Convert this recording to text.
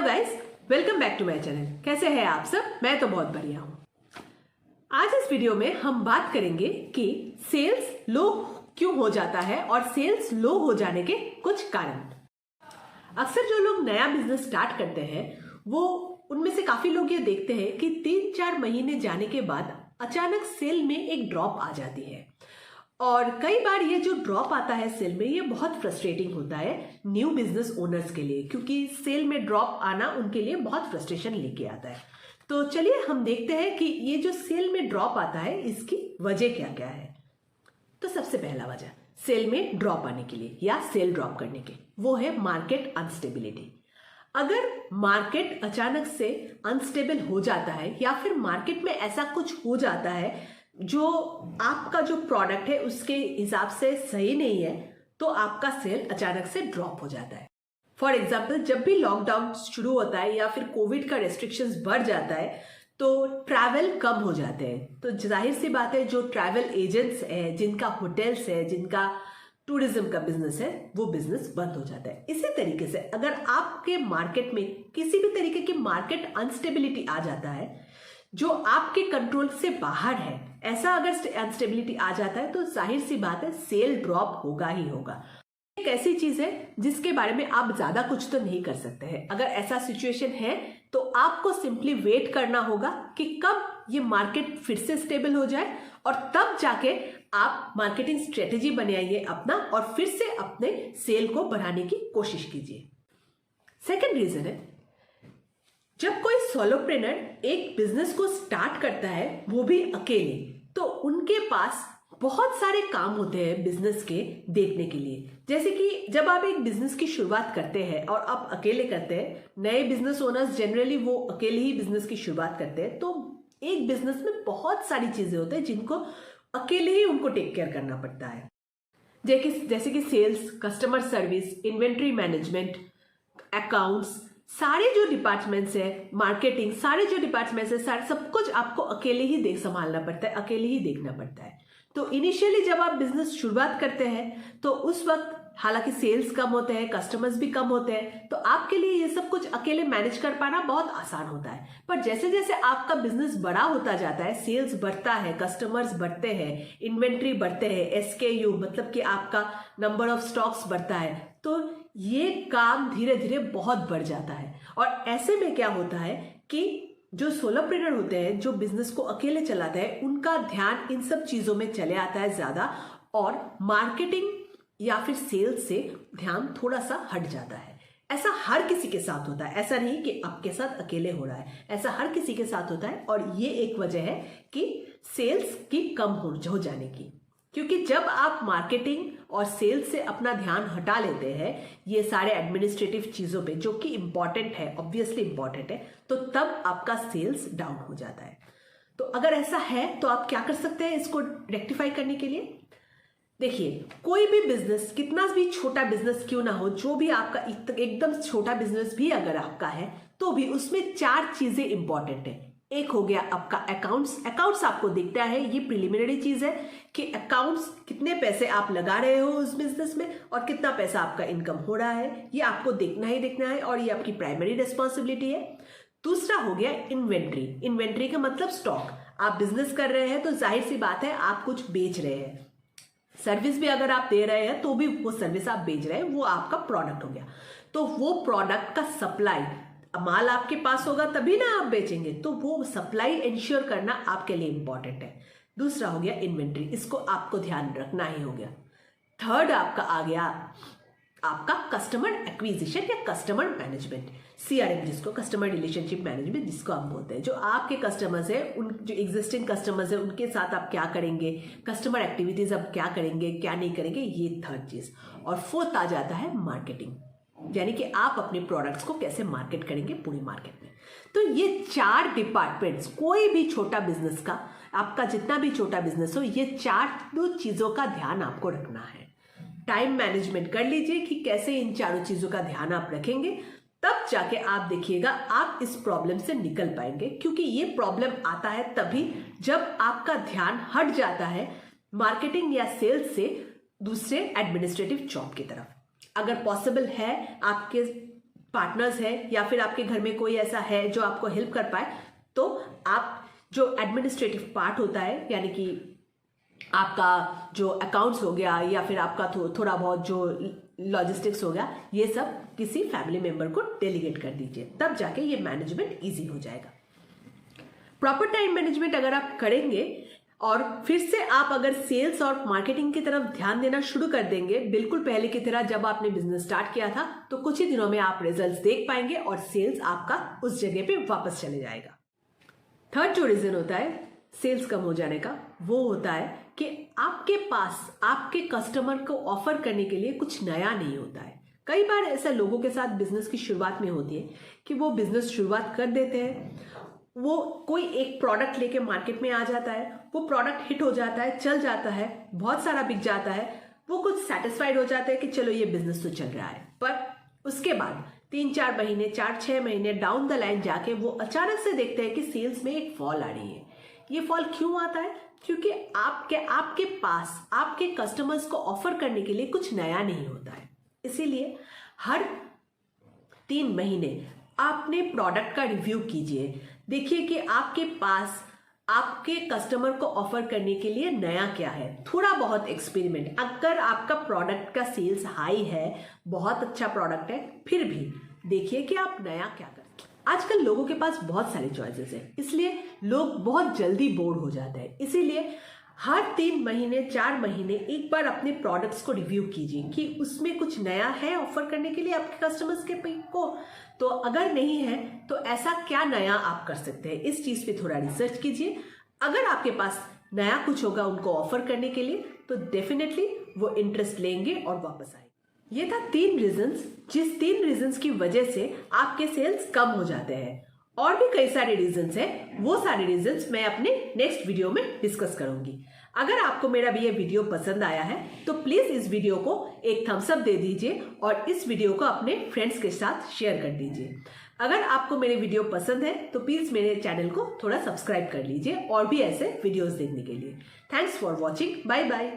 Guys, welcome back to my channel. कैसे हैं आप सब? मैं तो बहुत बढ़िया हूँ। आज इस वीडियो में हम बात करेंगे कि सेल्स लो क्यों हो जाता है और सेल्स लो हो जाने के कुछ कारण। अक्सर जो लोग नया बिजनेस स्टार्ट करते हैं वो उनमें से काफी लोग ये देखते हैं कि 3-4 महीने जाने के बाद अचानक सेल में एक ड्रॉप आ जाती है और कई बार ये जो ड्रॉप आता है सेल में ये बहुत फ्रस्ट्रेटिंग होता है न्यू बिजनेस ओनर्स के लिए, क्योंकि सेल में ड्रॉप आना उनके लिए बहुत फ्रस्ट्रेशन लेके आता है। तो चलिए हम देखते हैं कि ये जो सेल में ड्रॉप आता है इसकी वजह क्या क्या है। तो सबसे पहला वजह सेल में ड्रॉप आने के लिए या सेल ड्रॉप करने के वो है मार्केट अनस्टेबिलिटी। अगर मार्केट अचानक से अनस्टेबल हो जाता है या फिर मार्केट में ऐसा कुछ हो जाता है जो आपका जो प्रोडक्ट है उसके हिसाब से सही नहीं है तो आपका सेल अचानक से ड्रॉप हो जाता है। फॉर एग्जाम्पल, जब भी लॉकडाउन शुरू होता है या फिर कोविड का रेस्ट्रिक्शंस बढ़ जाता है तो ट्रैवल कम हो जाते हैं। तो जाहिर सी बात है जो ट्रैवल एजेंट्स है, जिनका होटल्स है, जिनका टूरिज्म का बिजनेस है, वो बिजनेस बंद हो जाता है। इसी तरीके से अगर आपके मार्केट में किसी भी तरीके की मार्केट अनस्टेबिलिटी आ जाता है जो आपके कंट्रोल से बाहर है, ऐसा अगर अनस्टेबिलिटी आ जाता है तो जाहिर सी बात है सेल ड्रॉप होगा ही होगा। एक ऐसी चीज है जिसके बारे में आप ज्यादा कुछ तो नहीं कर सकते हैं। अगर ऐसा सिचुएशन है तो आपको सिंपली वेट करना होगा कि कब ये मार्केट फिर से स्टेबल हो जाए और तब जाके आप मार्केटिंग स्ट्रेटेजी बनाइए अपना और फिर से अपने सेल को बढ़ाने की कोशिश कीजिए। सेकेंड रीजन है, जब कोई सोलोप्रेनर एक बिजनेस को स्टार्ट करता है वो भी अकेले, तो उनके पास बहुत सारे काम होते हैं बिजनेस के देखने के लिए। जैसे कि जब आप एक बिजनेस की शुरुआत करते हैं और आप अकेले करते हैं, नए बिजनेस ओनर्स जनरली वो अकेले ही बिजनेस की शुरुआत करते हैं, तो एक बिजनेस में बहुत सारी चीजें होती हैं जिनको अकेले ही उनको टेक केयर करना पड़ता है। जैसे कि sales, customer service, inventory management, accounts, सारे जो डिपार्टमेंट्स है, मार्केटिंग, सारे जो डिपार्टमेंट्स है, सारे सब कुछ आपको अकेले ही संभालना पड़ता है, अकेले ही देखना पड़ता है। तो इनिशियली जब आप बिजनेस शुरुआत करते हैं तो उस वक्त हालांकि सेल्स कम होते हैं, कस्टमर्स भी कम होते हैं, तो आपके लिए ये सब कुछ अकेले मैनेज कर पाना बहुत आसान होता है। पर जैसे जैसे आपका बिजनेस बड़ा होता जाता है, सेल्स बढ़ता है, कस्टमर्स बढ़ते हैं, इन्वेंट्री बढ़ते हैं, SKU मतलब कि आपका नंबर ऑफ स्टॉक्स बढ़ता है, तो ये काम धीरे धीरे बहुत बढ़ जाता है। और ऐसे में क्या होता है कि जो सोलोप्रेनर होते हैं, जो बिजनेस को अकेले चलाते हैं, उनका ध्यान इन सब चीजों में चले आता है ज्यादा और मार्केटिंग या फिर सेल्स से ध्यान थोड़ा सा हट जाता है। ऐसा हर किसी के साथ होता है, ऐसा नहीं कि आपके साथ अकेले हो रहा है, ऐसा हर किसी के साथ होता है। और ये एक वजह है कि सेल्स की कम हो जाने की, क्योंकि जब आप मार्केटिंग और सेल्स से अपना ध्यान हटा लेते हैं ये सारे एडमिनिस्ट्रेटिव चीजों पे जो कि इंपॉर्टेंट है, ऑब्वियसली इंपॉर्टेंट है, तो तब आपका सेल्स डाउन हो जाता है। तो अगर ऐसा है तो आप क्या कर सकते हैं इसको रेक्टिफाई करने के लिए? देखिए, कोई भी बिजनेस, कितना भी छोटा बिजनेस क्यों ना हो, जो भी आपका एकदम छोटा बिजनेस भी अगर आपका है तो भी उसमें 4 चीजें इंपॉर्टेंट है। एक हो गया आपका अकाउंट्स आपको दिखता है, ये प्रिलिमिनरी चीज है कि अकाउंट्स कितने पैसे आप लगा रहे हो उस बिजनेस में और कितना पैसा आपका इनकम हो रहा है, ये आपको देखना ही देखना है और ये आपकी प्राइमरी रिस्पॉन्सिबिलिटी है। दूसरा हो गया इन्वेंट्री का मतलब स्टॉक। आप बिजनेस कर रहे हैं तो जाहिर सी बात है आप कुछ बेच रहे हैं, सर्विस भी अगर आप दे रहे हैं तो भी वो सर्विस आप बेच रहे हैं, वो आपका प्रोडक्ट हो गया। तो वो प्रोडक्ट का सप्लाई, माल आपके पास होगा तभी ना आप बेचेंगे, तो वो सप्लाई इंश्योर करना आपके लिए इंपॉर्टेंट है। दूसरा हो गया इन्वेंट्री, इसको आपको ध्यान रखना ही हो गया। थर्ड आपका आ गया आपका कस्टमर एक्विजिशन या कस्टमर मैनेजमेंट, CRM जिसको कस्टमर रिलेशनशिप मैनेजमेंट जिसको हम बोलते हैं। जो आपके कस्टमर्स है, उन जो एग्जिस्टिंग कस्टमर्स है उनके साथ आप क्या करेंगे, कस्टमर एक्टिविटीज आप क्या करेंगे, क्या नहीं करेंगे, ये थर्ड चीज। और फोर्थ आ जाता है मार्केटिंग, यानी कि आप अपने प्रोडक्ट्स को कैसे मार्केट करेंगे पूरी मार्केट में। तो ये 4 डिपार्टमेंट्स, कोई भी छोटा बिजनेस का, आपका जितना भी छोटा बिजनेस हो, ये 4 चीजों का ध्यान आपको रखना है। टाइम मैनेजमेंट कर लीजिए कि कैसे इन 4 चीजों का ध्यान आप रखेंगे, तब जाके आप देखिएगा आप इस प्रॉब्लम से निकल पाएंगे। क्योंकि ये प्रॉब्लम आता है तभी जब आपका ध्यान हट जाता है मार्केटिंग या सेल्स से दूसरे एडमिनिस्ट्रेटिव जॉब की तरफ। अगर पॉसिबल है आपके पार्टनर्स है या फिर आपके घर में कोई ऐसा है जो आपको हेल्प कर पाए, तो आप जो एडमिनिस्ट्रेटिव पार्ट होता है, यानी कि आपका जो अकाउंट्स हो गया या फिर आपका थोड़ा बहुत जो लॉजिस्टिक्स हो गया, ये सब किसी फैमिली मेंबर को डेलीगेट कर दीजिए, तब जाके ये मैनेजमेंट इजी हो जाएगा। प्रॉपर टाइम मैनेजमेंट अगर आप करेंगे और फिर से आप अगर सेल्स और मार्केटिंग की तरफ ध्यान देना शुरू कर देंगे, बिल्कुल पहले की तरह जब आपने बिजनेस स्टार्ट किया था, तो कुछ ही दिनों में आप रिजल्ट्स देख पाएंगे और सेल्स आपका उस जगह पे वापस चले जाएगा। थर्ड जो रीजन होता है सेल्स कम हो जाने का, वो होता है कि आपके पास आपके कस्टमर को ऑफर करने के लिए कुछ नया नहीं होता है। कई बार ऐसा लोगों के साथ बिजनेस की शुरुआत में होती है कि वो बिजनेस शुरुआत कर देते हैं, वो कोई एक प्रोडक्ट लेके मार्केट में आ जाता है, वो प्रोडक्ट हिट हो जाता है, चल जाता है, बहुत सारा बिक जाता है, वो कुछ सेटिस्फाइड हो जाते हैं कि चलो ये बिजनेस तो चल रहा है। पर उसके बाद 3-4 महीने 4-6 महीने डाउन द लाइन जाके वो अचानक से देखते हैं कि सेल्स में एक फॉल आ रही है। ये फॉल क्यों आता है? क्योंकि आपके पास आपके कस्टमर्स को ऑफर करने के लिए कुछ नया नहीं होता है। इसीलिए हर 3 महीने आपने प्रोडक्ट का रिव्यू कीजिए, देखिए कि आपके पास आपके कस्टमर को ऑफर करने के लिए नया क्या है। थोड़ा बहुत एक्सपेरिमेंट, अगर आपका प्रोडक्ट का सेल्स हाई है, बहुत अच्छा प्रोडक्ट है, फिर भी देखिए कि आप नया क्या कर। आजकल लोगों के पास बहुत सारे चॉइसेस हैं, इसलिए लोग बहुत जल्दी बोर हो जाते हैं। इसीलिए हर 3 महीने 4 महीने एक बार अपने प्रोडक्ट्स को रिव्यू कीजिए कि उसमें कुछ नया है ऑफर करने के लिए आपके कस्टमर्स के को। तो अगर नहीं है तो ऐसा क्या नया आप कर सकते हैं, इस चीज पे थोड़ा रिसर्च कीजिए। अगर आपके पास नया कुछ होगा उनको ऑफर करने के लिए, तो डेफिनेटली वो इंटरेस्ट लेंगे और वापस आएंगे। ये था 3 रीजंस, जिस 3 रीजंस की वजह से आपके सेल्स कम हो जाते हैं। और भी कई सारे रीजंस हैं, वो सारे रीजंस मैं अपने नेक्स्ट वीडियो में डिस्कस करूंगी। अगर आपको मेरा भी ये वीडियो पसंद आया है तो प्लीज इस वीडियो को एक थम्स अप दे दीजिए और इस वीडियो को अपने फ्रेंड्स के साथ शेयर कर दीजिए। अगर आपको मेरे वीडियो पसंद है तो प्लीज मेरे चैनल को थोड़ा सब्सक्राइब कर लीजिए और भी ऐसे वीडियोस देखने के लिए। Thanks for watching, bye bye.